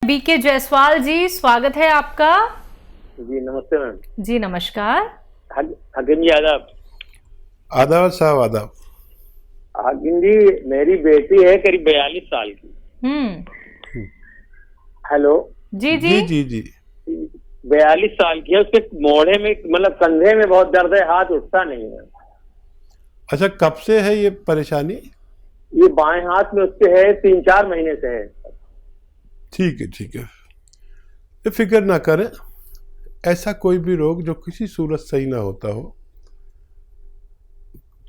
BK Jaiswal जी, स्वागत है आपका। जी नमस्ते मैम। जी नमस्कार। हाकिम जी आदाब। आदाब साहब आदाब। हाकिम जी, मेरी बेटी है करीब 42 साल की। हेलो। जी जी जी जी जी 42 साल की है, उसके मोढ़े में मतलब कंधे में बहुत दर्द है, हाथ उठता नहीं है। अच्छा, कब से है ये परेशानी? ये बाएं हाथ में उसके है, 3-4 महीने से है। ठीक है ठीक है, ये फिक्र ना करें। ऐसा कोई भी रोग जो किसी सूरत सही ना होता हो,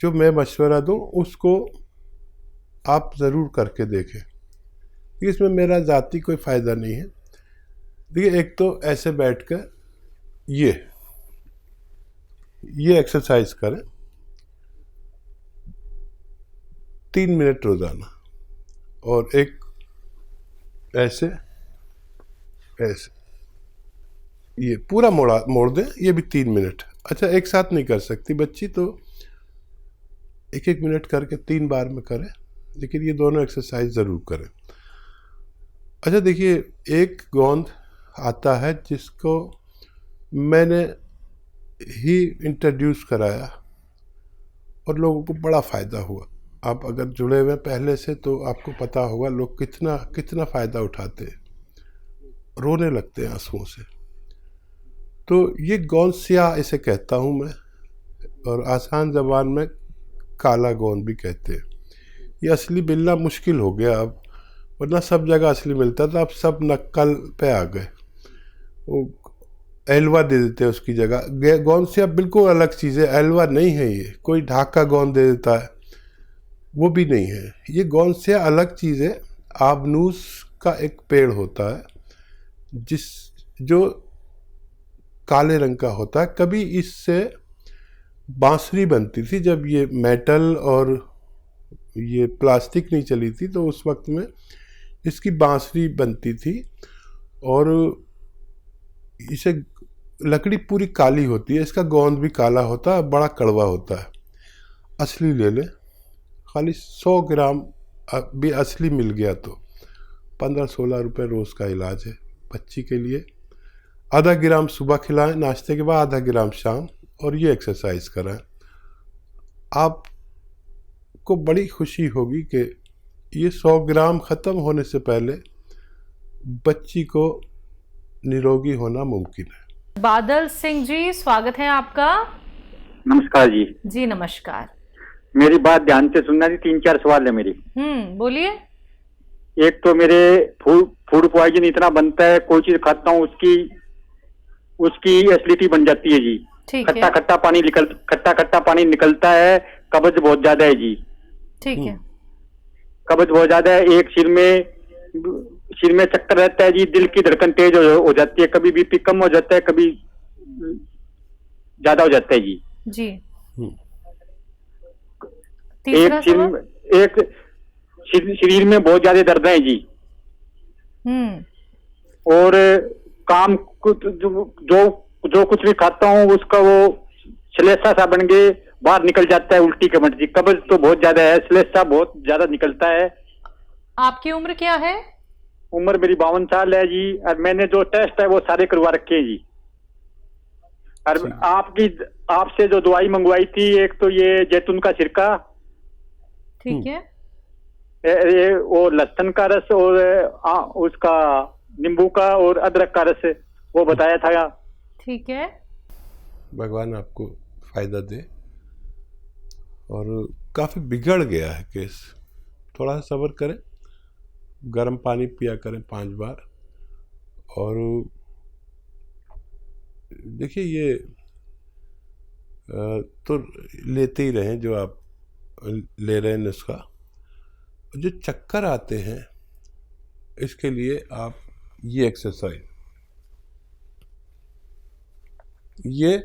जो मैं मशवरा दूं उसको आप ज़रूर करके देखें। इसमें मेरा ज़ाती कोई फ़ायदा नहीं है। देखिए, एक तो ऐसे बैठकर ये एक्सरसाइज करें 3 मिनट रोज़ाना, और एक ऐसे ऐसे ये पूरा मोड़ दें, ये भी 3 मिनट। अच्छा, एक साथ नहीं कर सकती बच्ची, तो 1-1 मिनट करके 3 बार में करें, लेकिन ये दोनों एक्सरसाइज ज़रूर करें। अच्छा देखिए, एक गोंद आता है जिसको मैंने ही इंट्रोड्यूस कराया और लोगों को बड़ा फ़ायदा हुआ। आप अगर जुड़े हुए पहले से तो आपको पता होगा लोग कितना कितना फ़ायदा उठाते हैं, रोने लगते हैं आंसुओं से। तो ये गोंद स्याह इसे कहता हूँ मैं, और आसान ज़बान में काला गोंद भी कहते हैं। ये असली मिलना मुश्किल हो गया अब, वरना सब जगह असली मिलता था, अब सब नक्कल पे आ गए। वो एलवा दे देते हैं उसकी जगह। गोंद स्याह बिल्कुल अलग चीज़ है, एलवा नहीं है। ये कोई ढाका गोंद दे देता है, वो भी नहीं है। ये गोंद स्याह अलग चीज़ है। आबनूस का एक पेड़ होता है जो काले रंग का होता है। कभी इससे बांसुरी बनती थी, जब ये मेटल और ये प्लास्टिक नहीं चली थी, तो उस वक्त में इसकी बांसुरी बनती थी। और इसे लकड़ी पूरी काली होती है, इसका गोंद भी काला होता है, बड़ा कड़वा होता है। असली ले लें, खाली 100 ग्राम भी असली मिल गया तो 15-16 रुपये रोज़ का इलाज है बच्ची के लिए। आधा ग्राम सुबह खिलाएं नाश्ते के बाद, आधा ग्राम शाम, और ये एक्सरसाइज कराएं। आपको बड़ी खुशी होगी कि ये 100 ग्राम ख़त्म होने से पहले बच्ची को निरोगी होना मुमकिन है। बादल सिंह जी, स्वागत है आपका। नमस्कार जी। जी नमस्कार। मेरी बात ध्यान से सुनना जी, 3-4 सवाल है मेरी। बोलिए। एक तो मेरे फूड पॉइजन इतना बनता है, कोई चीज खाता हूँ उसकी एसिडिटी बन जाती है जी। खट्टा खट्टा पानी निकलता है, कब्ज बहुत ज्यादा है जी। ठीक है। कब्ज बहुत ज्यादा है, एक सिर में चक्कर रहता है जी, दिल की धड़कन तेज हो जाती है, कभी बीपी कम हो जाता है, कभी ज्यादा हो जाता है जी। जी। एक शरीर में बहुत ज्यादा दर्द है जी। और काम जो कुछ भी खाता हूँ उसका वो श्लेषा सा बन के बाहर निकल जाता है, उल्टी कमट जी। कब्ज तो बहुत ज्यादा है, श्लेषा बहुत ज्यादा निकलता है। आपकी उम्र क्या है? उम्र मेरी 52 साल है जी, और मैंने जो टेस्ट है वो सारे करवा रखे हैं जी। और आपसे जो दवाई मंगवाई थी, एक तो ये जैतून का सिरका, ठीक है, ये वो लहसुन का रस, और उसका नींबू का और अदरक का रस, वो बताया था। ठीक है। भगवान आपको फायदा दे। और काफ़ी बिगड़ गया है केस, थोड़ा सा सब्र करें, गर्म पानी पिया करें 5 बार। और देखिए, ये तो लेते ही रहें जो आप ले रहे हैं नुस्खा। जो चक्कर आते हैं इसके लिए आप ये एक्सरसाइज, ये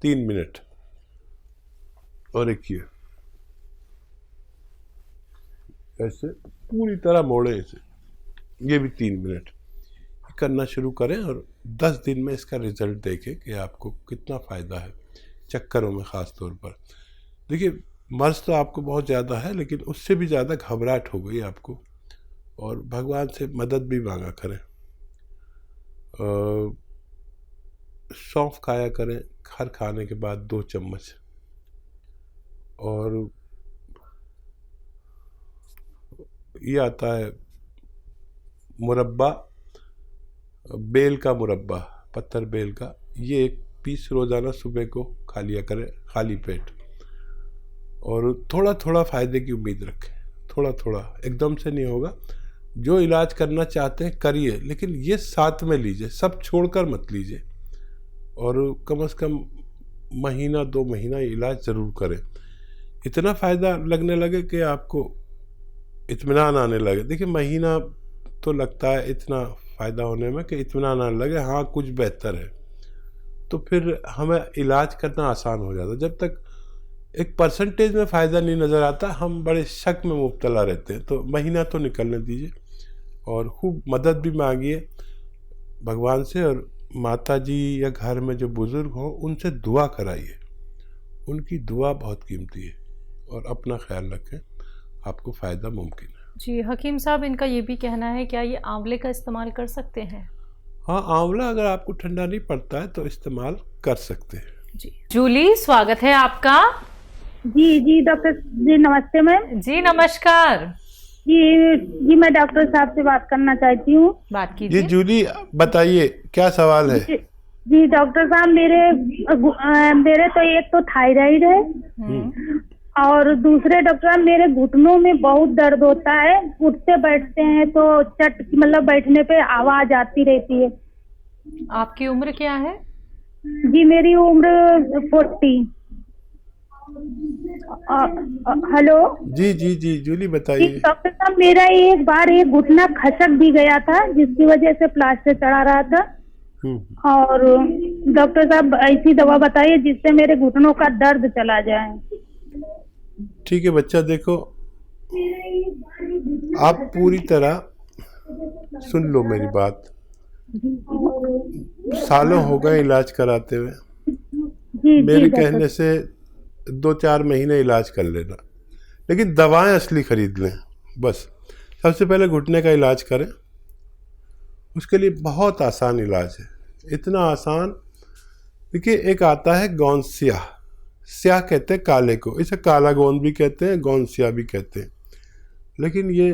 3 मिनट, और एक ऐसे पूरी तरह मोड़े इसे, ये भी 3 मिनट करना शुरू करें। और 10 दिन में इसका रिजल्ट देखें कि आपको कितना फ़ायदा है चक्करों में ख़ास तौर पर। देखिए, मर्ज तो आपको बहुत ज़्यादा है, लेकिन उससे भी ज़्यादा घबराहट हो गई आपको, और भगवान से मदद भी मांगा करें। सौंफ खाया करें हर खाने के बाद 2 चम्मच। और ये आता है मुरब्बा, बेल का मुरब्बा, पत्थर बेल का, ये 1 पीस रोज़ाना सुबह को खा लिया करें खाली पेट। और थोड़ा थोड़ा फ़ायदे की उम्मीद रखें, थोड़ा थोड़ा, एकदम से नहीं होगा। जो इलाज करना चाहते हैं करिए, लेकिन ये साथ में लीजिए, सब छोड़कर मत लीजिए। और कम से कम महीना 2 महीना इलाज ज़रूर करें। इतना फ़ायदा लगने लगे कि आपको इत्मीनान आने लगे। देखिए महीना तो लगता है इतना फ़ायदा होने में कि इत्मीनान आने लगे, हाँ कुछ बेहतर है, तो फिर हमें इलाज करना आसान हो जाता है। जब तक एक परसेंटेज में फ़ायदा नहीं नज़र आता, हम बड़े शक में मुब्तला रहते हैं। तो महीना तो निकलने दीजिए और खूब मदद भी मांगिए भगवान से। और माता जी या घर में जो बुज़ुर्ग हों उनसे दुआ कराइए, उनकी दुआ बहुत कीमती है। और अपना ख्याल रखें, आपको फ़ायदा मुमकिन है। जी हकीम साहब, इनका ये भी कहना है क्या ये आंवले का इस्तेमाल कर सकते हैं? हाँ, आंवला अगर आपको ठंडा नहीं पड़ता है तो इस्तेमाल कर सकते हैं। जी जूली, स्वागत है आपका। जी डॉक्टर जी नमस्ते मैम। जी नमस्कार। जी मैं डॉक्टर साहब से बात करना चाहती हूँ। बात जी कीजिए। जूली, बताइए क्या सवाल है? जी डॉक्टर साहब, मेरे तो एक तो थायराइड है और दूसरे डॉक्टर साहब मेरे घुटनों में बहुत दर्द होता है। उठते बैठते हैं तो मतलब बैठने पे आवाज आती रहती है। आपकी उम्र क्या है? जी मेरी उम्र 40। हेलो जी जूली बताइए। डॉक्टर साहब, मेरा एक बार एक घुटना खसक भी गया था जिसकी वजह से प्लास्टर चढ़ा रहा था। और डॉक्टर साहब ऐसी दवा बताइए जिससे मेरे घुटनों का दर्द चला जाए। ठीक है बच्चा, देखो आप पूरी तरह सुन लो मेरी बात। सालों हो गए इलाज कराते हुए। मेरे कहने से 2-4 महीने इलाज कर लेना, लेकिन दवाएं असली खरीद लें बस। सबसे पहले घुटने का इलाज करें, उसके लिए बहुत आसान इलाज है, इतना आसान। देखिए एक आता है गोंद स्याह, स्याह कहते हैं काले को, इसे काला गोंद भी कहते हैं, गोंद स्याह भी कहते हैं। लेकिन ये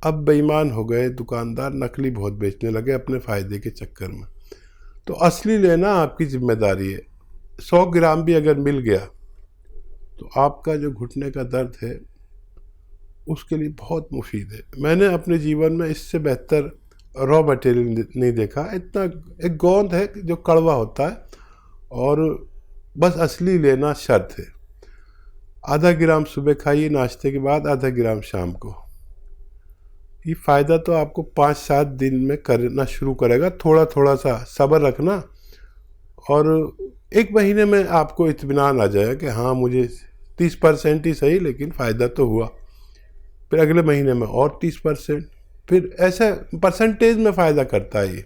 अब बेईमान हो गए दुकानदार, नकली बहुत बेचने लगे अपने फ़ायदे के चक्कर में। तो असली लेना आपकी जिम्मेदारी है। 100 ग्राम भी अगर मिल गया तो आपका जो घुटने का दर्द है उसके लिए बहुत मुफीद है। मैंने अपने जीवन में इससे बेहतर रॉ मटेरियल नहीं देखा। इतना एक गोंद है जो कड़वा होता है और बस असली लेना शर्त है। आधा ग्राम सुबह खाइए नाश्ते के बाद, आधा ग्राम शाम को। ये फ़ायदा तो आपको 5-7 दिन में करना शुरू करेगा। थोड़ा थोड़ा सा सब्र रखना और 1 महीने में आपको इत्मीनान आ जाएगा कि हाँ मुझे 30% ही सही लेकिन फ़ायदा तो हुआ। फिर अगले महीने में और 30%, फिर ऐसे परसेंटेज में फ़ायदा करता है ये।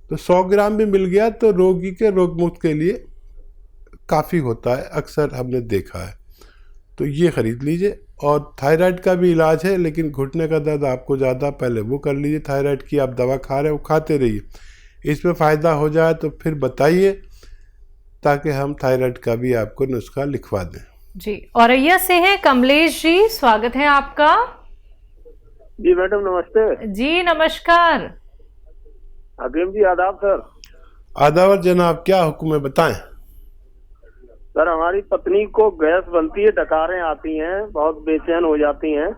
तो 100 ग्राम भी मिल गया तो रोगी के रोग मुक्त के लिए काफ़ी होता है, अक्सर हमने देखा है। तो ये ख़रीद लीजिए। और थायराइड का भी इलाज है, लेकिन घुटने का दर्द आपको ज़्यादा, पहले वो कर लीजिए। थायराइड की आप दवा खा रहे हो, खाते रहिए। इसमें फ़ायदा हो जाए तो फिर बताइए, ताकि हम थायराइड का भी आपको नुस्खा लिखवा दें। जी औरैया से हैं कमलेश जी, स्वागत है आपका। जी मैडम नमस्ते। जी नमस्कार। हकीम जी आदाब सर। आदावर जनाब, क्या हुक्म है बताएं। सर हमारी पत्नी को गैस बनती है, डकारें आती हैं, बहुत बेचैन हो जाती हैं।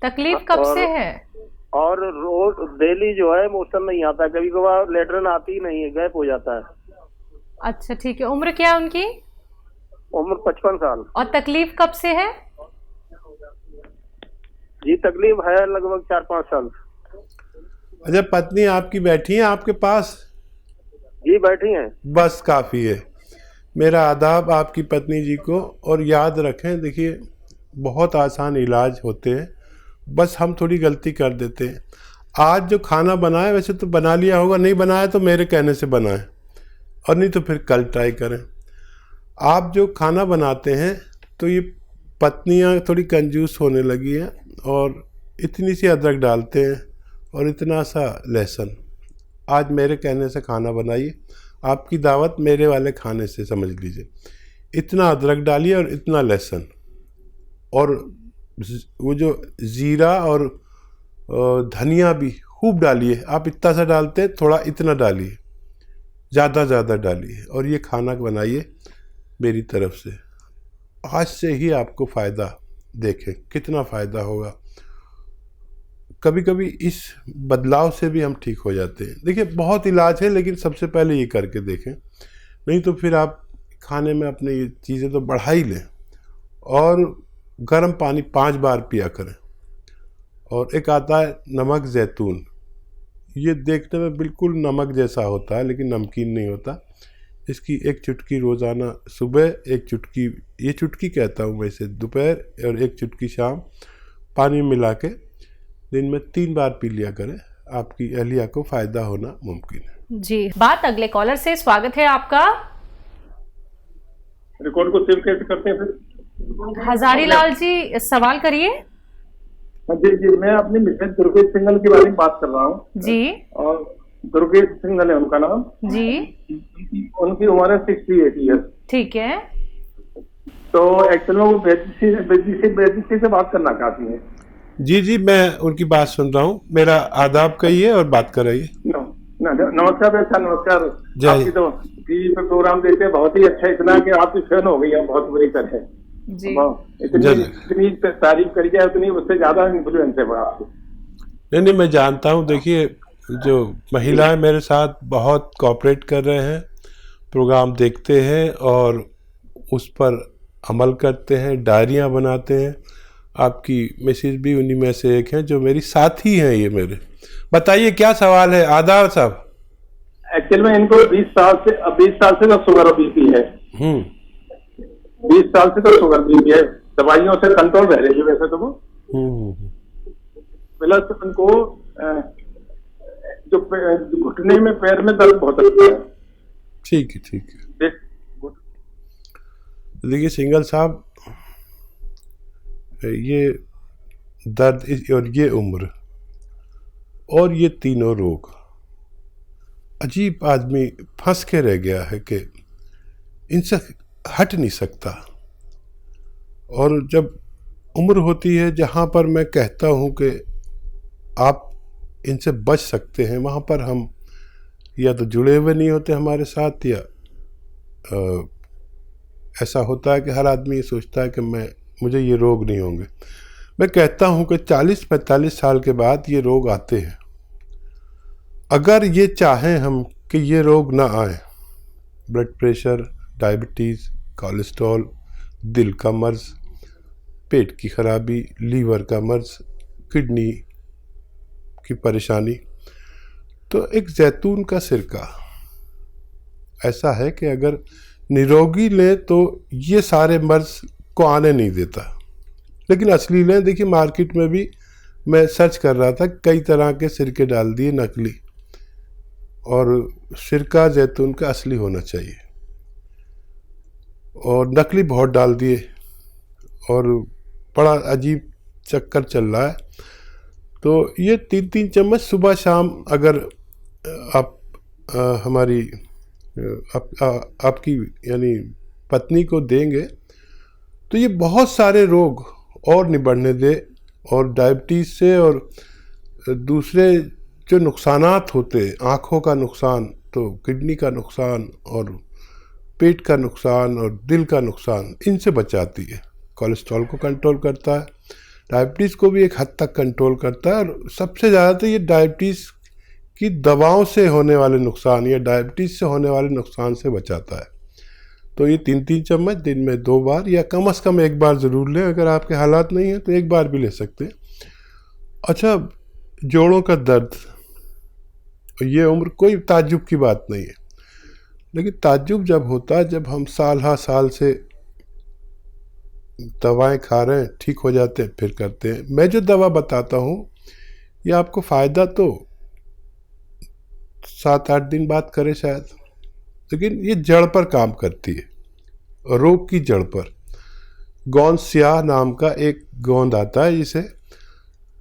तकलीफ कब से है? और रोज डेली जो है मोशन नहीं आता, कभी कभार लेटरिन आती नहीं है, गैप हो जाता है। अच्छा ठीक है। उम्र क्या है उनकी? उम्र 55 साल। और तकलीफ कब से है? जी तकलीफ है लगभग 4-5 साल। अच्छा, पत्नी आपकी बैठी है आपके पास? जी बैठी हैं। बस काफ़ी है। मेरा आदाब आपकी पत्नी जी को। और याद रखें, देखिए बहुत आसान इलाज होते हैं, बस हम थोड़ी गलती कर देते हैं। आज जो खाना बनाए, वैसे तो बना लिया होगा, नहीं बनाया तो मेरे कहने से बनाएं, और नहीं तो फिर कल ट्राई करें। आप जो खाना बनाते हैं तो ये पत्नियां थोड़ी कंजूस होने लगी हैं और इतनी सी अदरक डालते हैं और इतना सा लहसुन, आज मेरे कहने से खाना बनाइए, आपकी दावत मेरे वाले खाने से समझ लीजिए। इतना अदरक डालिए और इतना लहसुन, और वो जो ज़ीरा और धनिया भी खूब डालिए। आप इतना सा डालते हैं, थोड़ा इतना डालिए, ज़्यादा डालिए, और ये खाना बनाइए मेरी तरफ से। आज से ही आपको फ़ायदा, देखें कितना फ़ायदा होगा। कभी कभी इस बदलाव से भी हम ठीक हो जाते हैं। देखिए बहुत इलाज है, लेकिन सबसे पहले ये करके देखें, नहीं तो फिर आप खाने में अपने ये चीज़ें तो बढ़ा ही लें। और गर्म पानी 5 बार पिया करें। और एक आता है नमक ज़ैतून, ये देखने में बिल्कुल नमक जैसा होता है लेकिन नमकीन नहीं होता। इसकी एक चुटकी रोज़ाना सुबह, एक चुटकी, ये चुटकी कहता हूँ मैं इसे, दोपहर, और एक चुटकी शाम पानी में मिला के दिन में 3 बार पी लिया करें। आपकी अहलिया को फ़ायदा होना मुमकिन है। जी, बात अगले कॉलर से। स्वागत है आपका। रिकॉर्ड को सेव कैसे करते हैं फिर? हजारी लाल जी, सवाल करिए। जी जी, मैं अपनी मिसेज दुर्गेश सिंघल के बारे में बात कर रहा हूँ जी। और दुर्गेश सिंघल है उनका नाम जी। उनकी उम्र है 68 ईयर्स। ठीक है। तो एक्चुअल में वो बेदी से बात करना चाहती हैं। जी, मैं उनकी बात सुन रहा हूँ। मेरा आदाब कहिए और बात कराइए। नमस्कार बेटा, नमस्कार। आपकी तो टीवी पे प्रोग्राम देते हैं, बहुत ही अच्छा, इतना कि आपकी फैन हो गई है बहुत बुरी तरह जी। इतनी तारीफ करी जाए उतनी उससे ज्यादा इन्फ्लुएंस है आपको। नहीं, मैं जानता हूँ। देखिए जो महिलाएं मेरे साथ बहुत कोऑपरेट कर रहे हैं, प्रोग्राम देखते हैं और उस पर अमल करते हैं, डायरियाँ बनाते हैं। आपकी मिसेज भी उन्हीं में से एक हैं जो मेरी साथी हैं। ये मेरे, बताइए क्या सवाल है आदाब साहब? एक्चुअल में इनको 20 साल से तो शुगर और बीपी है। 20 साल से तो शुगर बीपी है, दवाइयों से कंट्रोल रह रही है वैसे तो वो। प्लस उनको जो घुटने में, पैर में दर्द बहुत होता है। ठीक है। देखिए सिंघल साहब, ये दर्द और ये उम्र और ये तीनों रोग, अजीब आदमी फंस के रह गया है कि इनसे हट नहीं सकता। और जब उम्र होती है जहाँ पर मैं कहता हूँ कि आप इनसे बच सकते हैं, वहाँ पर हम या तो जुड़े हुए नहीं होते हमारे साथ, या ऐसा होता है कि हर आदमी ये सोचता है कि मुझे ये रोग नहीं होंगे। मैं कहता हूँ कि 40-45 साल के बाद ये रोग आते हैं। अगर ये चाहें हम कि ये रोग ना आए, ब्लड प्रेशर, डायबिटीज़, कोलेस्ट्रॉल, दिल का मर्ज़, पेट की खराबी, लीवर का मर्ज़, किडनी की परेशानी, तो एक जैतून का सिरका ऐसा है कि अगर निरोगी लें तो ये सारे मर्ज़ को आने नहीं देता। लेकिन असली लें, देखिए मार्केट में भी मैं सर्च कर रहा था, कई तरह के सिरके डाल दिए नकली, और सिरका जैतून का असली होना चाहिए, और नकली बहुत डाल दिए और बड़ा अजीब चक्कर चल रहा है। तो ये 3-3 चम्मच सुबह शाम अगर आप हमारी आपकी यानी पत्नी को देंगे तो ये बहुत सारे रोग और निबड़ने दे, और डायबिटीज़ से और दूसरे जो नुकसानात होते, आँखों का नुकसान, तो किडनी का नुकसान और पेट का नुकसान और दिल का नुकसान, इनसे बचाती है। कोलेस्ट्रॉल को कंट्रोल करता है, डायबिटीज़ को भी एक हद तक कंट्रोल करता है, और सबसे ज़्यादा तो ये डायबिटीज़ की दवाओं से होने वाले नुकसान या डायबिटीज़ से होने वाले नुकसान से बचाता है। तो ये 3-3 चम्मच दिन में 2 बार या कम से कम 1 बार ज़रूर लें। अगर आपके हालात नहीं हैं तो 1 बार भी ले सकते हैं। अच्छा, जोड़ों का दर्द, ये उम्र कोई ताज्जुब की बात नहीं है, लेकिन ताज्जुब जब होता है जब हम साल से दवाएं खा रहे हैं, ठीक हो जाते हैं, फिर करते हैं। मैं जो दवा बताता हूँ ये आपको फ़ायदा तो 7-8 दिन बाद करे शायद, लेकिन ये जड़ पर काम करती है, रोग की जड़ पर। गोंद स्याह नाम का एक गोंद आता है, जिसे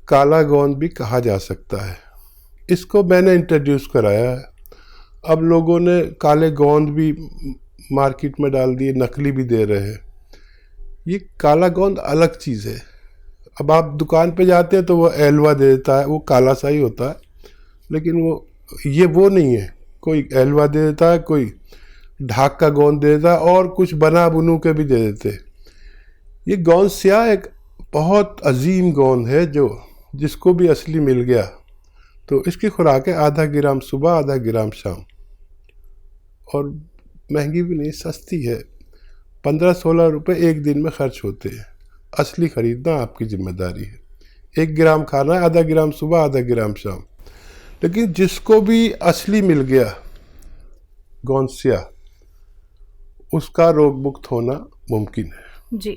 काला गोंद भी कहा जा सकता है। इसको मैंने इंट्रोड्यूस कराया है। अब लोगों ने काले गोंद भी मार्केट में डाल दिए, नकली भी दे रहे हैं। ये काला गोंद अलग चीज़ है। अब आप दुकान पे जाते हैं तो वो एलवा दे देता है, वो काला सा ही होता है, लेकिन वो नहीं है। कोई एलवा दे देता है, कोई ढाक का गोंद दे देता है, और कुछ बना बुनू के भी दे देते हैं। ये गोंद स्याह एक बहुत अजीम गोंद है, जिसको भी असली मिल गया तो इसकी खुराक है आधा ग्राम सुबह, आधा ग्राम शाम, और महंगी भी नहीं, सस्ती है। 15-16 रुपये एक दिन में खर्च होते हैं। असली खरीदना आपकी जिम्मेदारी है। 1 ग्राम खाना है, आधा ग्राम सुबह, आधा ग्राम शाम। लेकिन जिसको भी असली मिल गया गोंद स्याह, उसका रोग मुक्त होना मुमकिन है। जी।